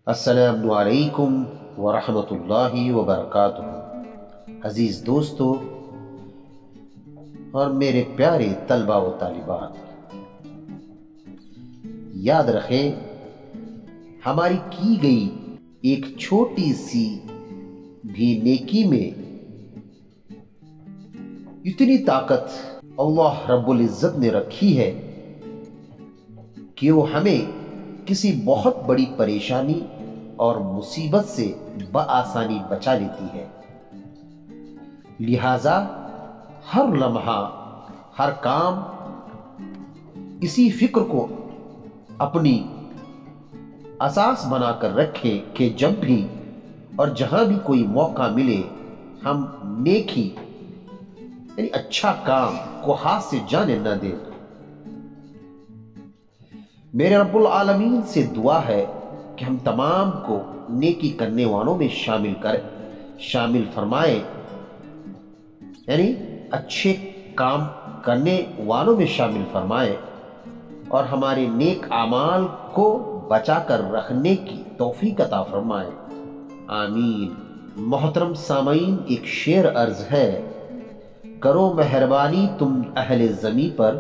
السلام علیکم ورحمۃ اللہ وبرکاتہ۔ عزیز دوستو اور میرے پیارے طلبہ و طالبات، یاد رکھیں ہماری کی گئی ایک چھوٹی سی بھی نیکی میں اتنی طاقت اللہ رب العزت نے رکھی ہے کہ وہ ہمیں کسی بہت بڑی پریشانی اور مصیبت سے بآسانی بچا لیتی ہے۔ لہذا ہر لمحہ، ہر کام اسی فکر کو اپنی اساس بنا کر رکھیں کہ جب بھی اور جہاں بھی کوئی موقع ملے ہم نیکی یعنی اچھا کام کو ہاتھ سے جانے نہ دیں۔ میرے رب العالمین سے دعا ہے کہ ہم تمام کو نیکی کرنے والوں میں شامل فرمائے، یعنی اچھے کام کرنے والوں میں شامل فرمائے اور ہمارے نیک اعمال کو بچا کر رکھنے کی توفیق عطا فرمائے، آمین۔ محترم سامعین، ایک شعر عرض ہے: کرو مہربانی تم اہل زمیں پر،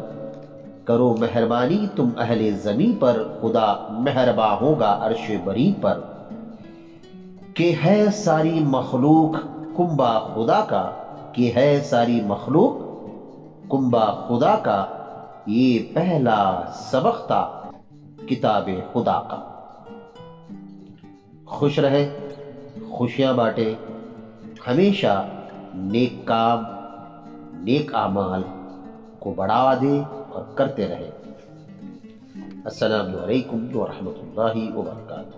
کرو مہربانی تم اہل زمیں پر، خدا مہرباں ہوگا عرش بری پر، کہ ہے ساری مخلوق کنبہ خدا کا، کہ ہے ساری مخلوق کنبہ خدا کا، یہ پہلا سبق تھا کتاب خدا کا۔ خوش رہے، خوشیاں بانٹے، ہمیشہ نیک کام، نیک اعمال کو بڑھاوا دے اور کرتے رہے۔ السلام علیکم ورحمۃ اللہ وبرکاتہ۔